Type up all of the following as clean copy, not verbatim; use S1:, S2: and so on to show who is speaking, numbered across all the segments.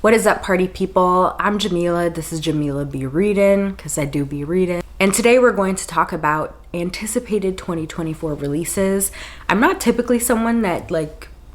S1: What is up, party people? I'm Jamila. This is JemilaBeReadin, because I do be reading. And today we're going to talk about anticipated 2024 releases. I'm not typically someone that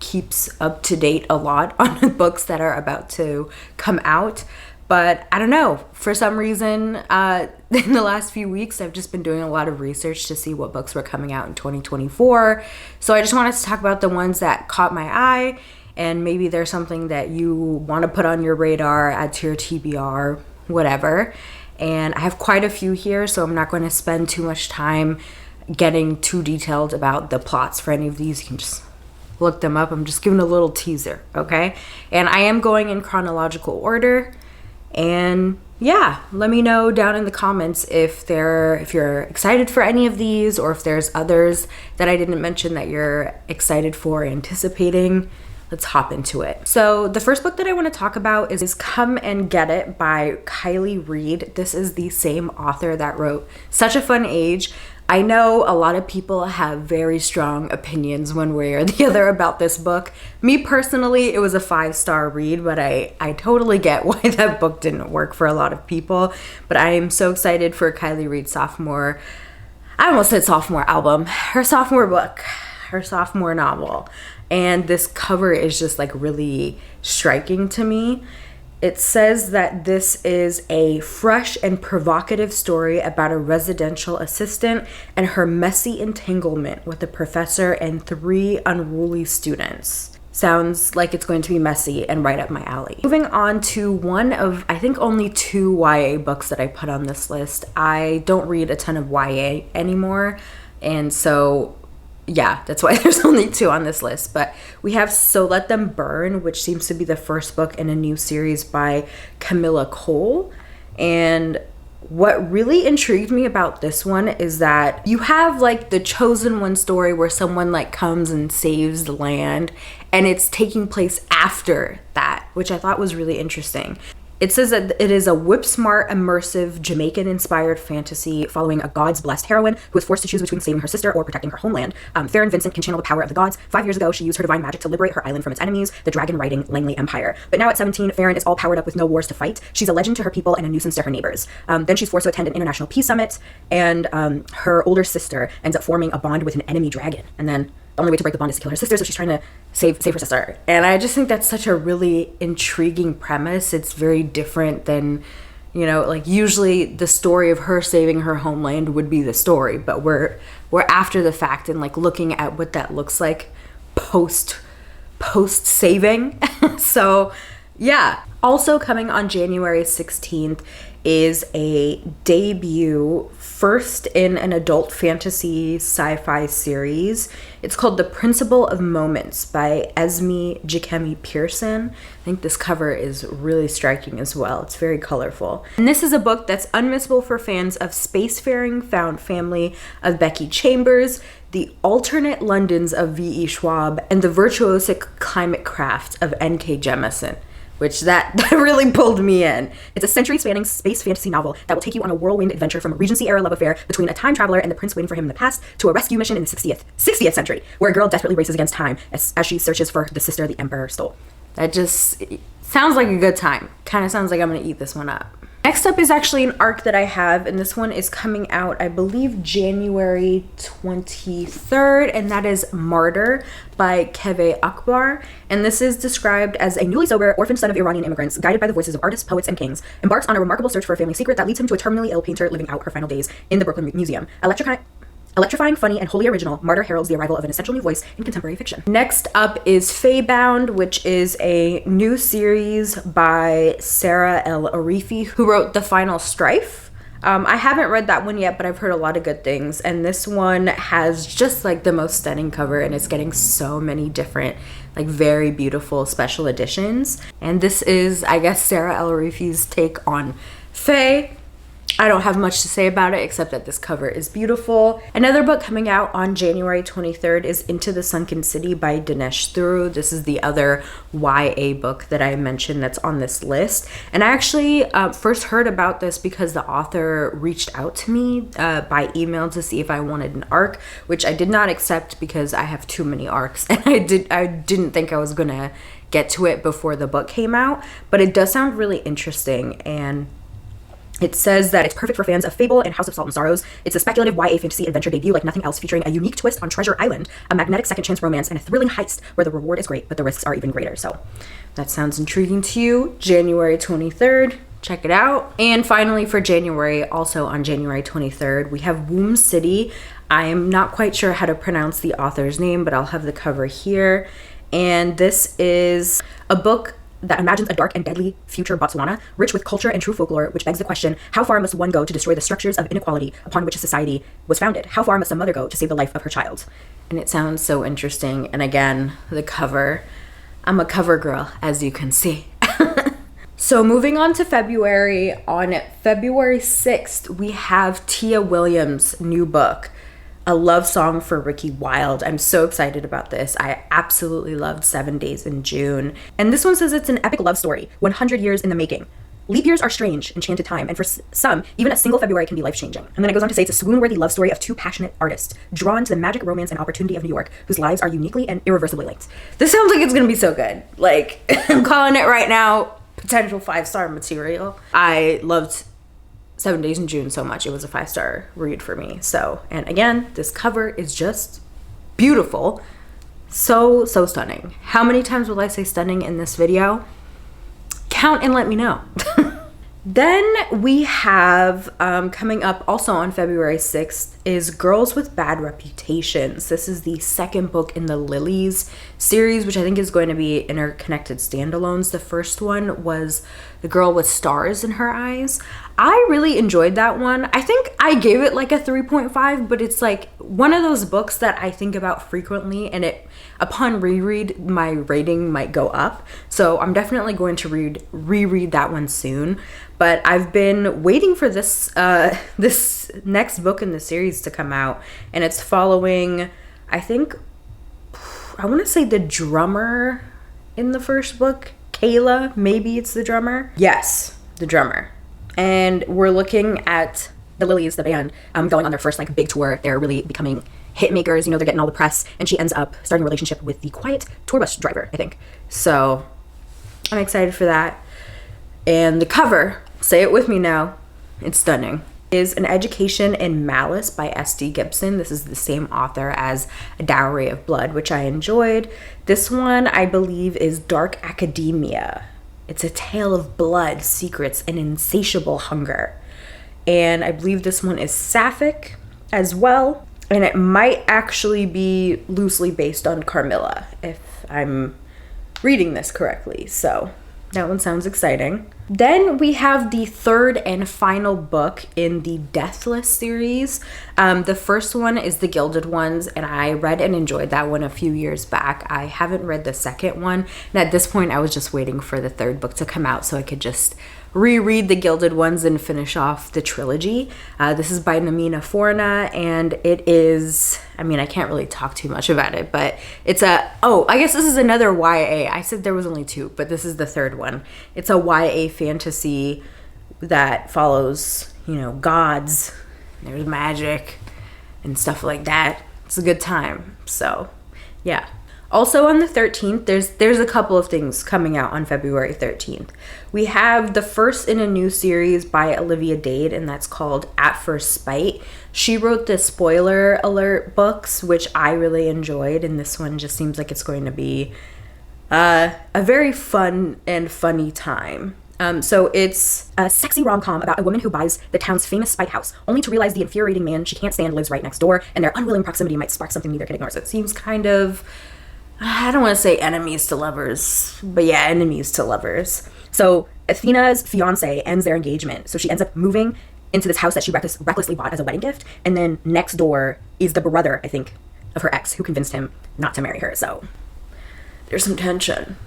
S1: keeps up to date a lot on books that are about to come out, but I don't know. For some reason, in the last few weeks, I've just been doing a lot of research to see what books were coming out in 2024. So I just wanted to talk about the ones that caught my eye, and maybe there's something that you want to put on your radar, add to your TBR, whatever. And I have quite a few here, so I'm not going to spend too much time getting too detailed about the plots for any of these. You can just look them up. I'm just giving a little teaser, okay? And I am going in chronological order. And yeah, let me know down in the comments if you're excited for any of these, or if there's others that I didn't mention that you're excited for, anticipating. Let's hop into it. So the first book that I want to talk about is Come and Get It by Kiley Reid. This is the same author that wrote Such a Fun Age. I know a lot of people have very strong opinions one way or the other about this book. Me personally, it was a 5-star read, but I totally get why that book didn't work for a lot of people. But I am so excited for Kiley Reid's sophomore album, her sophomore book, her sophomore novel. And this cover is just really striking to me. It says that this is a fresh and provocative story about a residential assistant and her messy entanglement with a professor and 3 unruly students. Sounds like it's going to be messy and right up my alley. Moving on to one of, I think, only 2 YA books that I put on this list. I don't read a ton of YA anymore, and so yeah, that's why there's only 2 on this list. But we have So Let Them Burn, which seems to be the first book in a new series by Camilla Cole. And what really intrigued me about this one is that you have the chosen one story where someone comes and saves the land, and it's taking place after that, which I thought was really interesting. It says that it is a whip-smart, immersive, Jamaican-inspired fantasy following a gods-blessed heroine who is forced to choose between saving her sister or protecting her homeland. Farron Vincent can channel the power of the gods. 5 years ago, she used her divine magic to liberate her island from its enemies, the dragon-riding Langley Empire. But now at 17, Farron is all powered up with no wars to fight. She's a legend to her people and a nuisance to her neighbors. Then she's forced to attend an international peace summit, and her older sister ends up forming a bond with an enemy dragon. And then the only way to break the bond is to kill her sister, so she's trying to save her sister. And I just think that's such a really intriguing premise. It's very different than, usually the story of her saving her homeland would be the story, but we're after the fact and looking at what that looks like post saving. So yeah. Also coming on January 16th is a debut, first in an adult fantasy sci-fi series. It's called The Principle of Moments by Esme Jikemi Pearson. I think this cover is really striking as well. It's very colorful. And this is a book that's unmissable for fans of spacefaring found family of Becky Chambers, the alternate Londons of V.E. Schwab, and the virtuosic climate craft of N.K. Jemisin. Which that really pulled me in. It's a century-spanning space fantasy novel that will take you on a whirlwind adventure from a Regency-era love affair between a time traveler and the prince waiting for him in the past to a rescue mission in the 60th century, where a girl desperately races against time as she searches for the sister the emperor stole. That just sounds like a good time. Kind of sounds like I'm going to eat this one up. Next up is actually an arc that I have, and this one is coming out, I believe, January 23rd, and that is Martyr by Keveh Akbar. And this is described as a newly sober, orphaned son of Iranian immigrants, guided by the voices of artists, poets, and kings, embarks on a remarkable search for a family secret that leads him to a terminally ill painter living out her final days in the Brooklyn Museum. Electrifying, funny, and wholly original, Martyr heralds the arrival of an essential new voice in contemporary fiction. Next up is Feybound, which is a new series by Sarah L. Arifi, who wrote The Final Strife. I haven't read that one yet, but I've heard a lot of good things. And this one has just the most stunning cover, and it's getting so many different, very beautiful special editions. And this is, I guess, Sarah L. Arifi's take on Faye. I don't have much to say about it except that this cover is beautiful. Another book coming out on January 23rd is Into the Sunken City by Dinesh Thuru. This is the other YA book that I mentioned that's on this list. And I actually first heard about this because the author reached out to me by email to see if I wanted an arc, which I did not accept because I have too many arcs, and I didn't think I was gonna get to it before the book came out, but it does sound really interesting. And it says that it's perfect for fans of Fable and House of Salt and Sorrows. It's a speculative YA fantasy adventure debut like nothing else, featuring a unique twist on Treasure Island, a magnetic second chance romance, and a thrilling heist where the reward is great, but the risks are even greater. So that sounds intriguing to you. January 23rd, check it out. And finally for January, also on January 23rd, we have Womb City. I am not quite sure how to pronounce the author's name, but I'll have the cover here. And this is a book that imagines a dark and deadly future Botswana, rich with culture and true folklore, which begs the question, how far must one go to destroy the structures of inequality upon which a society was founded? How far must a mother go to save the life of her child? And it sounds so interesting. And again, the cover, I'm a cover girl, as you can see. So moving on to February, on February 6th, we have Tia Williams' new book, A Love Song for Ricky Wilde. I'm so excited about this. I absolutely loved 7 Days in June. And this one says it's an epic love story, 100 years in the making. Leap years are strange, enchanted time, and for some, even a single February can be life-changing. And then it goes on to say it's a swoon-worthy love story of two passionate artists, drawn to the magic, romance, and opportunity of New York, whose lives are uniquely and irreversibly linked. This sounds like it's gonna be so good. Like, I'm calling it right now, potential 5-star material. I loved 7 Days in June so much. It was a 5-star read for me. So, and again, this cover is just beautiful. So stunning. How many times will I say stunning in this video? Count and let me know. Then we have, coming up also on February 6th, is Girls with Bad Reputations. This is the second book in the Lilies series, which I think is going to be interconnected standalones. The first one was The Girl with Stars in Her Eyes. I really enjoyed that one. I think I gave it like a 3.5, but it's like one of those books that I think about frequently, and it, upon reread, my rating might go up. So I'm definitely going to reread that one soon. But I've been waiting for this this next book in the series to come out, and it's following, I think, I want to say the drummer in the first book, Kayla, maybe it's the drummer. Yes, the drummer. And we're looking at the Lilies, the band, going on their first like big tour. They're really becoming hit makers, you know, they're getting all the press, and she ends up starting a relationship with the quiet tour bus driver, I think. So I'm excited for that. And the cover, say it with me now, it's stunning, is An Education in Malice by S.D. Gibson. This is the same author as A Dowry of Blood, which I enjoyed. This one, I believe, is Dark Academia. It's a tale of blood, secrets, and insatiable hunger. And I believe this one is sapphic as well. And it might actually be loosely based on Carmilla, if I'm reading this correctly. So that one sounds exciting. Then we have the third and final book in the Deathless series. The first one is The Gilded Ones, and I read and enjoyed that one a few years back. I haven't read the second one, and at this point I was just waiting for the third book to come out so I could just reread The Gilded Ones and finish off the trilogy. This is by Namina Forna, and it is, I mean, I can't really talk too much about it, but it's I guess this is another YA. I said there was only two, but this is the third one. It's a YA fantasy that follows, you know, gods. There's magic and stuff like that. It's a good time. So, yeah. Also on the 13th, there's a couple of things coming out on February 13th. We have the first in a new series by Olivia Dade, and that's called At First Spite. She wrote the spoiler alert books, which I really enjoyed, and this one just seems like it's going to be a very fun and funny time. So it's a sexy rom-com about a woman who buys the town's famous spite house, only to realize the infuriating man she can't stand lives right next door, and their unwilling proximity might spark something neither can ignore. So it seems kind of, I don't want to say enemies to lovers, but yeah, enemies to lovers. So Athena's fiance ends their engagement, so she ends up moving into this house that she recklessly bought as a wedding gift, and then next door is the brother, I think, of her ex, who convinced him not to marry her. So there's some tension.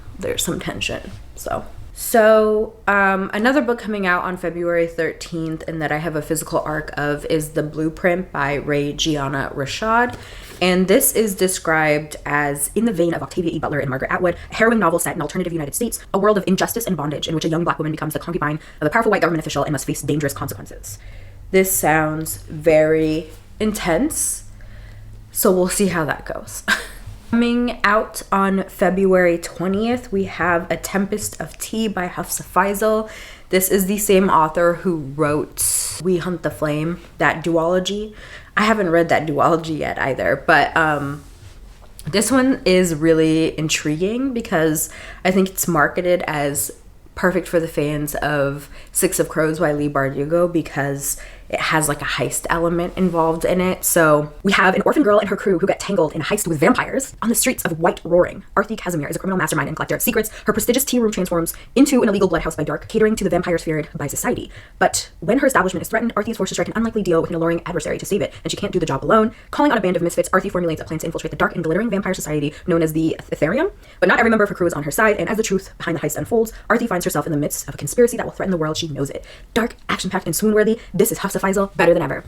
S1: So another book coming out on February 13th and that I have a physical arc of is The Blueprint by Ray Gianna Rashad. And this is described as in the vein of Octavia E. Butler and Margaret Atwood, a harrowing novel set in alternative United States, a world of injustice and bondage in which a young black woman becomes the concubine of a powerful white government official and must face dangerous consequences. This sounds very intense, so we'll see how that goes. Coming out on February 20th, we have A Tempest of Tea by Hafsa Faizal. This is the same author who wrote We Hunt the Flame, that duology. I haven't read that duology yet either, but this one is really intriguing because I think it's marketed as perfect for the fans of Six of Crows by Leigh Bardugo because it has like a heist element involved in it. So we have an orphan girl and her crew who get tangled in a heist with vampires on the streets of White Roaring. Arthi Casimir is a criminal mastermind and collector of secrets. Her prestigious tea room transforms into an illegal bloodhouse by dark, catering to the vampires feared by society. But when her establishment is threatened, Arthi is forced to strike an unlikely deal with an alluring adversary to save it, and she can't do the job alone. Calling on a band of misfits, Arthi formulates a plan to infiltrate the dark and glittering vampire society known as the Ethereum. But not every member of her crew is on her side, and as the truth behind the heist unfolds, Arthi finds herself in the midst of a conspiracy that will threaten the world she knows it. Dark, action-packed, and swoon-worthy, this is Hafsa Faizal, better than ever.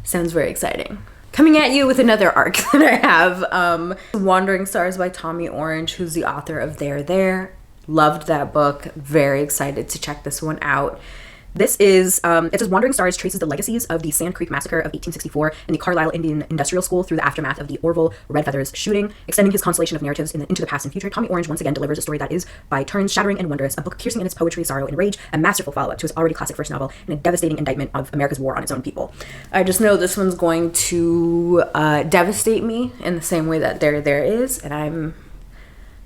S1: Sounds very exciting. Coming at you with another arc that I have, Wandering Stars by Tommy Orange, who's the author of There. Loved that book. Very excited to check this one out. This is, it says Wandering Stars traces the legacies of the Sand Creek Massacre of 1864 and the Carlisle Indian Industrial School through the aftermath of the Orville Red Feathers shooting. Extending his constellation of narratives into the past and future, Tommy Orange once again delivers a story that is, by turns, shattering and wondrous, a book piercing in its poetry, sorrow, and rage, a masterful follow-up to his already classic first novel, and a devastating indictment of America's war on its own people. I just know this one's going to devastate me in the same way that There is, and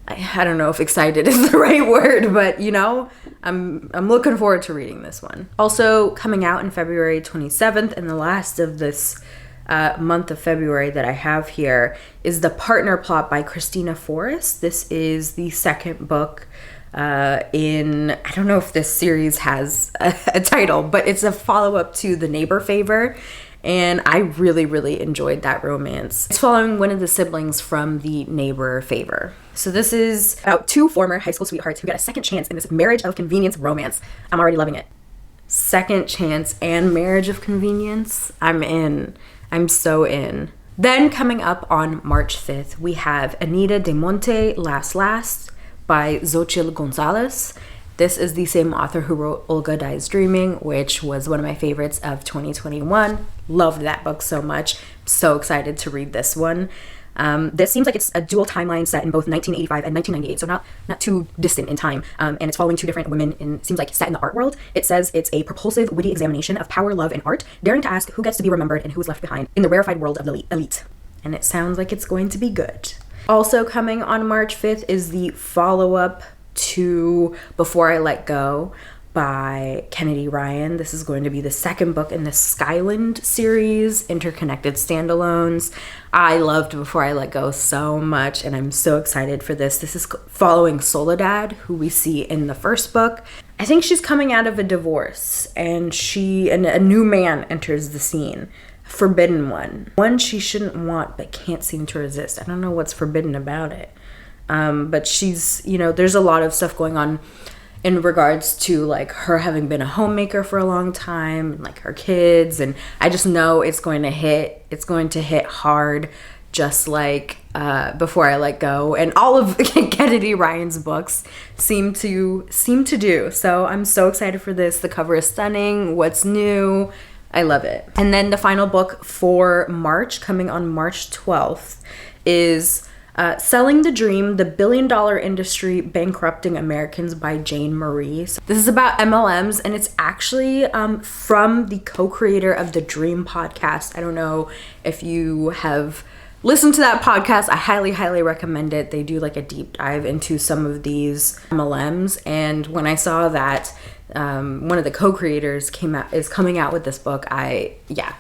S1: I don't know if excited is the right word, but you know, I'm looking forward to reading this one. Also coming out in February 27th, and the last of this month of February that I have here is The Partner Plot by Christina Forrest. This is the second book I don't know if this series has a title, but it's a follow-up to The Neighbor Favor. And I really, really enjoyed that romance. It's following one of the siblings from The Neighbor Favor. So this is about two former high school sweethearts who get a second chance in this marriage of convenience romance. I'm already loving it. Second chance and marriage of convenience. I'm in. I'm so in. Then coming up on March 5th, we have Anita de Monte, Last by Xochitl Gonzalez. This is the same author who wrote Olga Dies Dreaming, which was one of my favorites of 2021. Loved that book so much. So excited to read this one. This seems like it's a dual timeline set in both 1985 and 1998, so not too distant in time. And it's following two different women, and seems like set in the art world. It says it's a propulsive, witty examination of power, love, and art, daring to ask who gets to be remembered and who is left behind in the rarefied world of the elite. And it sounds like it's going to be good. Also coming on March 5th is the follow-up to Before I Let Go by Kennedy Ryan. This is going to be the second book in the Skyland series, Interconnected Standalones. I loved Before I Let Go so much, and I'm so excited for this. This is following Soledad, who we see in the first book. I think she's coming out of a divorce, and a new man enters the scene. Forbidden one she shouldn't want but can't seem to resist. I don't know what's forbidden about it. But she's, there's a lot of stuff going on in regards to like her having been a homemaker for a long time, and like her kids, and I just know it's going to hit hard, just like Before I Let Go, and all of Kennedy Ryan's books seem to do. So I'm so excited for this. The cover is stunning. What's new? I love it. And then the final book for March, coming on March 12th, is Selling the Dream, The Billion-Dollar Industry Bankrupting Americans by Jane Marie. So this is about MLMs, and it's actually from the co-creator of the Dream podcast. I don't know if you have listened to that podcast. I highly, highly recommend it. They do like a deep dive into some of these MLMs, and when I saw that one of the co-creators is coming out with this book, I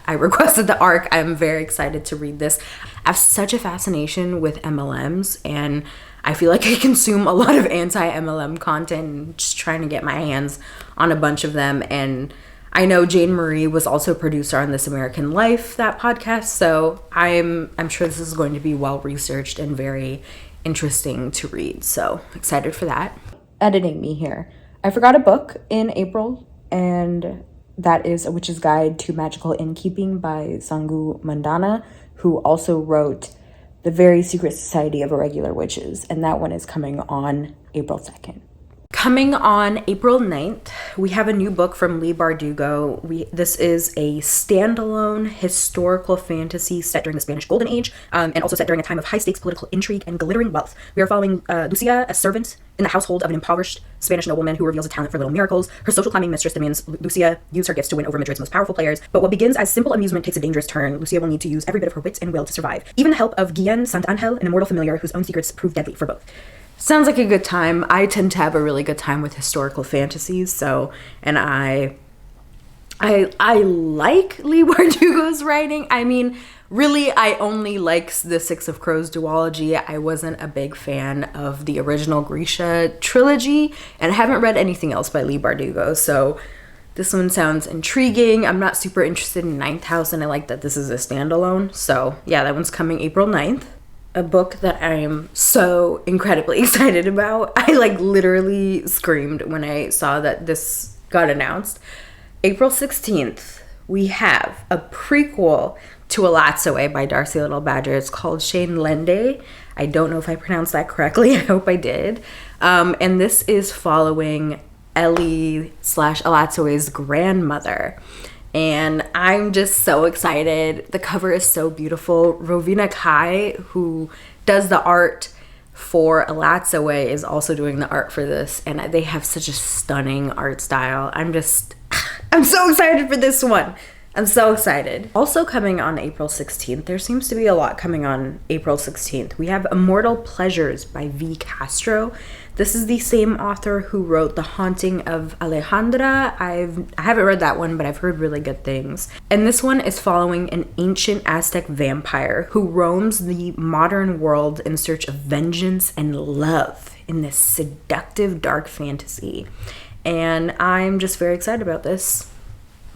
S1: requested the ARC. I'm very excited to read this. I have such a fascination with MLMs, and I feel like I consume a lot of anti-MLM content and just trying to get my hands on a bunch of them. And I know Jane Marie was also a producer on This American Life, that podcast, so I'm sure this is going to be well researched and very interesting to read. So excited for that. Editing me here. I forgot a book in April, and that is A Witch's Guide to Magical Innkeeping by Sangu Mandana, who also wrote The Very Secret Society of Irregular Witches, and that one is coming on April 2nd. Coming on April 9th, we have a new book from Leigh Bardugo. This is a standalone historical fantasy set during the Spanish Golden Age, and also set during a time of high-stakes political intrigue and glittering wealth. We are following Lucia, a servant in the household of an impoverished Spanish nobleman who reveals a talent for little miracles. Her social climbing mistress demands Lucia use her gifts to win over Madrid's most powerful players. But what begins as simple amusement takes a dangerous turn. Lucia will need to use every bit of her wits and will to survive. Even the help of Guillen Santangel, an immortal familiar whose own secrets prove deadly for both. Sounds like a good time. I tend to have a really good time with historical fantasies, and I like Leigh Bardugo's writing. I mean, really, I only like the Six of Crows duology. I wasn't a big fan of the original Grisha trilogy, and I haven't read anything else by Leigh Bardugo, so this one sounds intriguing. I'm not super interested in Ninth House, and I like that this is a standalone. So yeah, that one's coming April 9th. A book that I am so incredibly excited about. I literally screamed when I saw that this got announced. April 16th, we have a prequel to A Lat's Away by Darcy Little Badger. It's called Shane Lende. I don't know if I pronounced that correctly. I hope I did. And this is following Ellie/A Lat's Away's grandmother. And I'm just so excited. The cover is so beautiful. Rovina Kai, who does the art for A Lat's Away, is also doing the art for this. And they have such a stunning art style. I'm so excited for this one. I'm so excited. Also coming on April 16th, there seems to be a lot coming on April 16th. We have Immortal Pleasures by V. Castro. This is the same author who wrote The Haunting of Alejandra. I haven't read that one, but I've heard really good things. And this one is following an ancient Aztec vampire who roams the modern world in search of vengeance and love in this seductive dark fantasy. And I'm just very excited about this.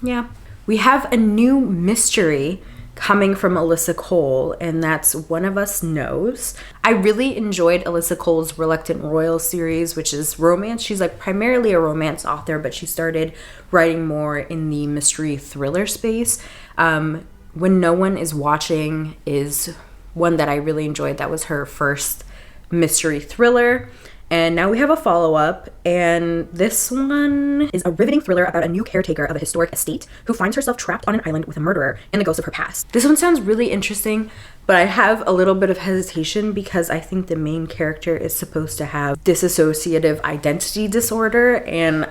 S1: Yeah. We have a new mystery coming from Alyssa Cole, and that's One of Us Knows. I really enjoyed Alyssa Cole's Reluctant Royal series, which is romance. She's primarily a romance author, but she started writing more in the mystery thriller space. When No One Is Watching is one that I really enjoyed. That was her first mystery thriller. And now we have a follow-up, and this one is a riveting thriller about a new caretaker of a historic estate who finds herself trapped on an island with a murderer and the ghost of her past. This one sounds really interesting, but I have a little bit of hesitation because I think the main character is supposed to have dissociative identity disorder, and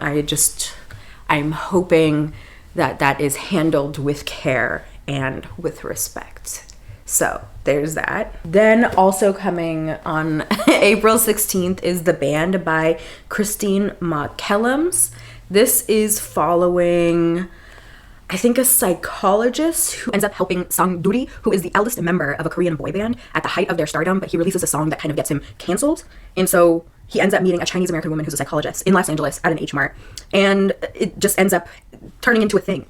S1: I'm hoping that that is handled with care and with respect. So there's that. Then also coming on April 16th is The Band by Christine McCallums. This is following, I think, a psychologist who ends up helping Sang Duri, who is the eldest member of a Korean boy band at the height of their stardom, but he releases a song that kind of gets him canceled. And so he ends up meeting a Chinese American woman who's a psychologist in Los Angeles at an H Mart. And it just ends up turning into a thing.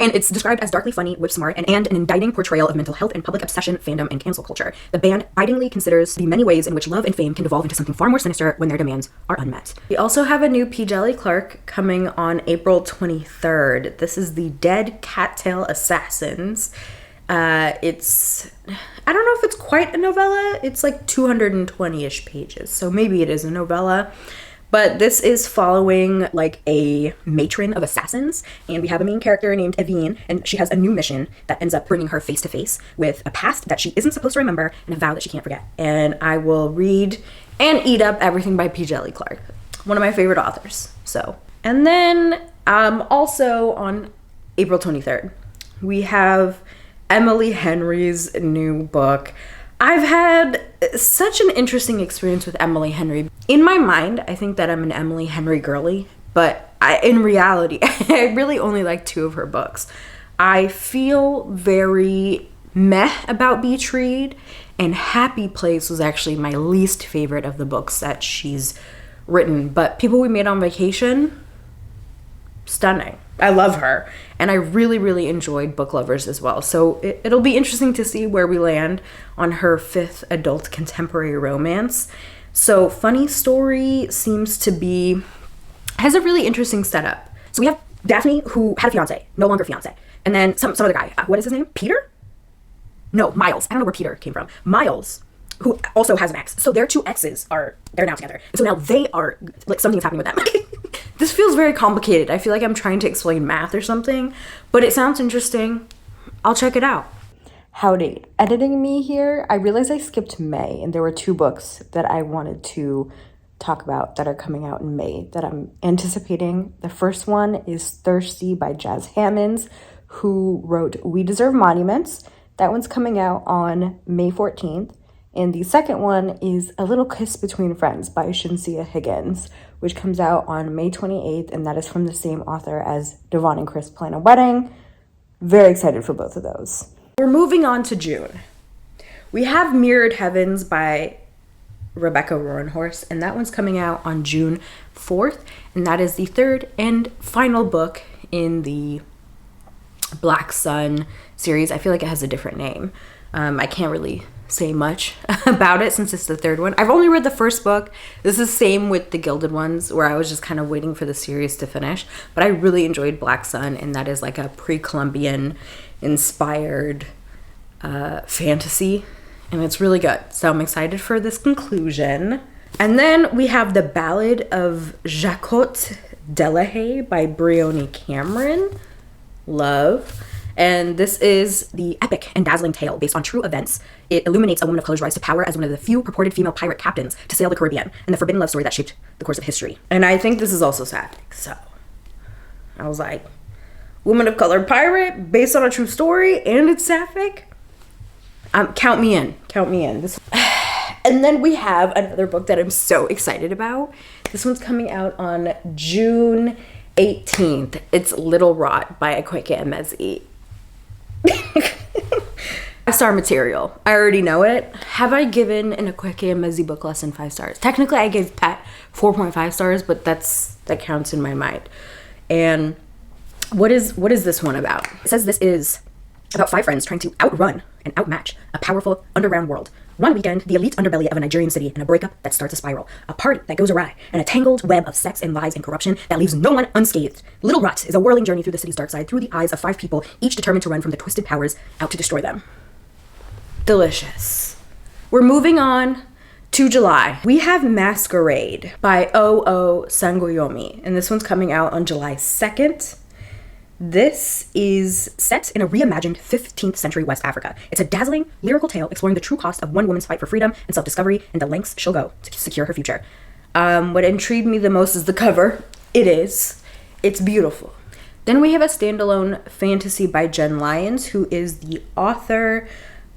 S1: And it's described as darkly funny, whip-smart, and an indicting portrayal of mental health and public obsession, fandom, and cancel culture. The band bitingly considers the many ways in which love and fame can devolve into something far more sinister when their demands are unmet. We also have a new P. Djeli Clark coming on April 23rd. This is The Dead Cattail Assassins. I don't know if it's quite a novella. It's 220-ish pages, so maybe it is a novella. But this is following a matron of assassins, and we have a main character named Evine, and she has a new mission that ends up bringing her face to face with a past that she isn't supposed to remember and a vow that she can't forget. And I will read and eat up everything by P. Djeli Clark, one of my favorite authors. And then also on April 23rd, we have Emily Henry's new book. I've had such an interesting experience with Emily Henry. In my mind, I think that I'm an Emily Henry girly, but in reality, I really only like 2 of her books. I feel very meh about Beach Read, and Happy Place was actually my least favorite of the books that she's written. But People We Made on Vacation, stunning. I love her. And I really, really enjoyed Book Lovers as well. So it'll be interesting to see where we land on her 5th adult contemporary romance. So Funny Story has a really interesting setup. So we have Daphne, who had a fiance, no longer fiance. And then some other guy. What is his name? Peter? No, Miles. I don't know where Peter came from. Miles, who also has an ex. So their two exes they're now together. And so now they are, like, something is happening with them. This feels very complicated. I feel like I'm trying to explain math or something, but it sounds interesting. I'll check it out. Howdy. Editing me here, I realized I skipped May, and there were two books that I wanted to talk about that are coming out in May that I'm anticipating. The first one is Thirsty by Jazz Hammonds, who wrote We Deserve Monuments. That one's coming out on May 14th. And the second one is A Little Kiss Between Friends by Shinsia Higgins, which comes out on May 28th, and that is from the same author as Devon and Chris Plan a Wedding. Very excited for both of those. We're moving on to June. We have Mirrored Heavens by Rebecca Roanhorse, and that one's coming out on June 4th, and that is the third and final book in the Black Sun series. I feel like it has a different name. I can't really say much about it since it's the third one. I've only read the first book. This is the same with the Gilded Ones, where I was just kind of waiting for the series to finish. But I really enjoyed Black Sun, and that is like a pre-Columbian inspired fantasy, and it's really good. So I'm excited for this conclusion. And then we have The Ballad of Jacot Delahaye by Briony Cameron. Love. And this is the epic and dazzling tale based on true events. It illuminates a woman of color's rise to power as one of the few purported female pirate captains to sail the Caribbean, and the forbidden love story that shaped the course of history. And I think this is also sapphic, so I was like, woman of color pirate based on a true story, and it's sapphic. Count me in. And then we have another book that I'm so excited about. This one's coming out on June 18th. It's Little Rot by Akwaeke Emezi. 5-star material. I already know it. Have I given an Akwaeke Emezi book less than 5 stars? Technically, I gave Pet 4.5 stars, but that counts in my mind. And what is this one about? It says this is about 5 friends trying to outrun and outmatch a powerful underground world. One weekend, the elite underbelly of a Nigerian city, and a breakup that starts a spiral, a party that goes awry, and a tangled web of sex and lies and corruption that leaves no one unscathed. Little Rot is a whirling journey through the city's dark side through the eyes of 5 people, each determined to run from the twisted powers out to destroy them. Delicious. We're moving on to July. We have Masquerade by O.O. Sangoyomi, and this one's coming out on July 2nd. This is set in a reimagined 15th century West Africa. It's a dazzling, lyrical tale exploring the true cost of one woman's fight for freedom and self-discovery and the lengths she'll go to secure her future. What intrigued me the most is the cover. It's beautiful. Then we have a standalone fantasy by Jen Lyons, who is the author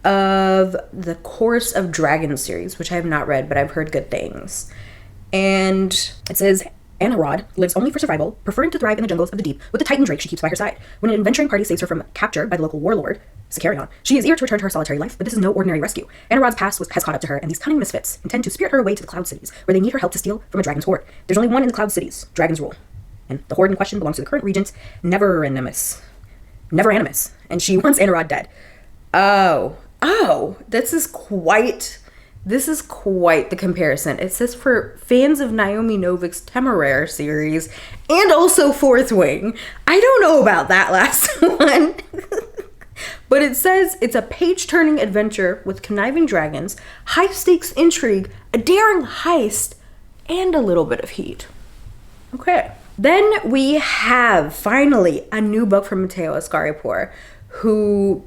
S1: of the Chorus of Dragons series, which I have not read, but I've heard good things. And it says, Anna Rod lives only for survival, preferring to thrive in the jungles of the deep with the Titan Drake she keeps by her side. When an adventuring party saves her from capture by the local warlord, Sicarion, she is eager to return to her solitary life, but this is no ordinary rescue. Anna Rod's past has caught up to her, and these cunning misfits intend to spirit her away to the Cloud Cities, where they need her help to steal from a dragon's horde. There's only one in the Cloud Cities, dragons rule. And the horde in question belongs to the current regent, Neveranimus, and she wants Anna Rod dead. Oh, this is quite the comparison. It says for fans of Naomi Novik's Temeraire series and also Fourth Wing. I don't know about that last one. But it says it's a page-turning adventure with conniving dragons, high-stakes intrigue, a daring heist, and a little bit of heat. Okay. Then we have, finally, a new book from Matteo Ascaripour, who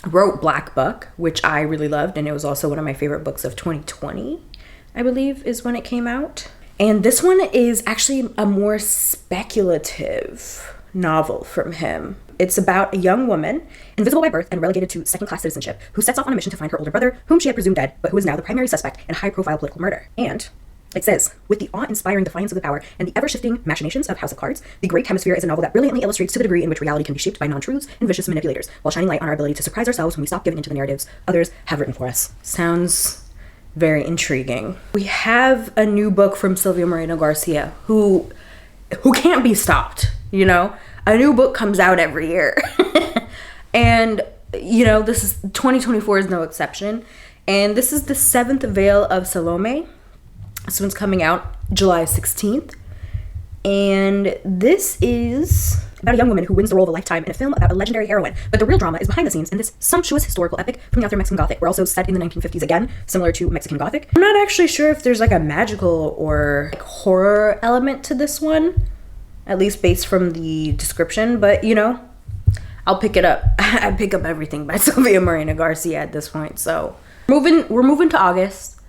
S1: wrote Black Book, which I really loved, and it was also one of my favorite books of 2020, I believe, is when it came out. And this one is actually a more speculative novel from him. It's about a young woman, invisible by birth and relegated to second-class citizenship, who sets off on a mission to find her older brother, whom she had presumed dead, but who is now the primary suspect in a high-profile political murder. And it says, with the awe-inspiring defiance of the power and the ever-shifting machinations of House of Cards, The Great Hemisphere is a novel that brilliantly illustrates to the degree in which reality can be shaped by non-truths and vicious manipulators, while shining light on our ability to surprise ourselves when we stop giving into the narratives others have written for us. Sounds very intriguing. We have a new book from Silvia Moreno Garcia, who can't be stopped, you know? A new book comes out every year. And, you know, 2024 is no exception. And this is The Seventh Veil of Salome. This one's coming out July 16th. And this is about a young woman who wins the role of a lifetime in a film about a legendary heroine. But the real drama is behind the scenes in this sumptuous historical epic from the author Mexican Gothic. We're also set in the 1950s again, similar to Mexican Gothic. I'm not actually sure if there's like a magical or like horror element to this one, at least based from the description, but you know, I'll pick it up. I pick up everything by Sylvia Moreno Garcia at this point. So we're moving to August.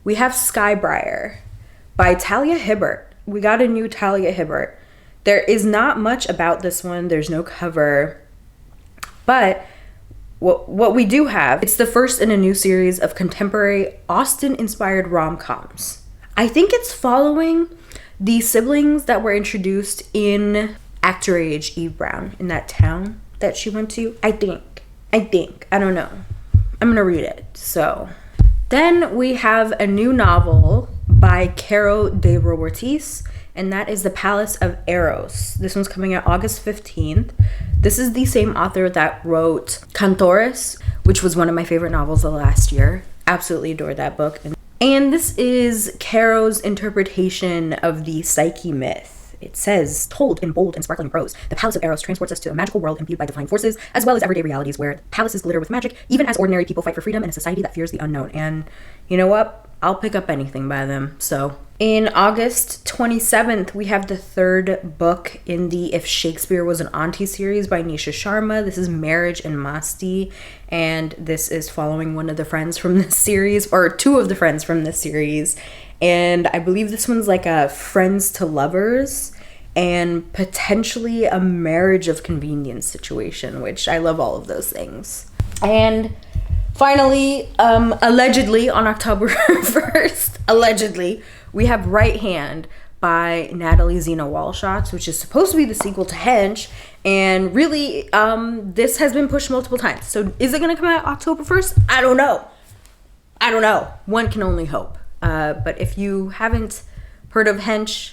S1: We have Skybriar by Talia Hibbert. We got a new Talia Hibbert. There is not much about this one. There's no cover. But what we do have, it's the first in a new series of contemporary Austen-inspired rom-coms. I think it's following the siblings that were introduced in Actor Age Eve Brown in that town that she went to. I think. I don't know. I'm gonna read it. So then we have a new novel by Caro de Robertis, and that is The Palace of Eros. This one's coming out August 15th. This is the same author that wrote Cantores, which was one of my favorite novels of last year. Absolutely adored that book. And this is Caro's interpretation of the Psyche myth. It says, told in bold and sparkling prose, the Palace of Eros transports us to a magical world imbued by divine forces, as well as everyday realities where palaces glitter with magic, even as ordinary people fight for freedom in a society that fears the unknown. And you know what? I'll pick up anything by them. So in August 27th, we have the third book in the If Shakespeare Was an Auntie series by Nisha Sharma. This is Marriage and Masti, and this is following one of the friends from this series, or two of the friends from this series. And I believe this one's like a friends to lovers and potentially a marriage of convenience situation, which I love all of those things. And finally, allegedly on October 1st, allegedly, we have Right Hand by Natalie Zena Walshots, which is supposed to be the sequel to Hench. And really, this has been pushed multiple times. So is it going to come out October 1st? I don't know. One can only hope. But if you haven't heard of Hench,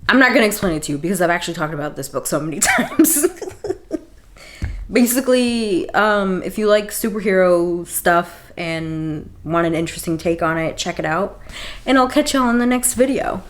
S1: I'm not going to explain it to you because I've actually talked about this book so many times. Basically, if you like superhero stuff and want an interesting take on it, check it out. And I'll catch y'all in the next video.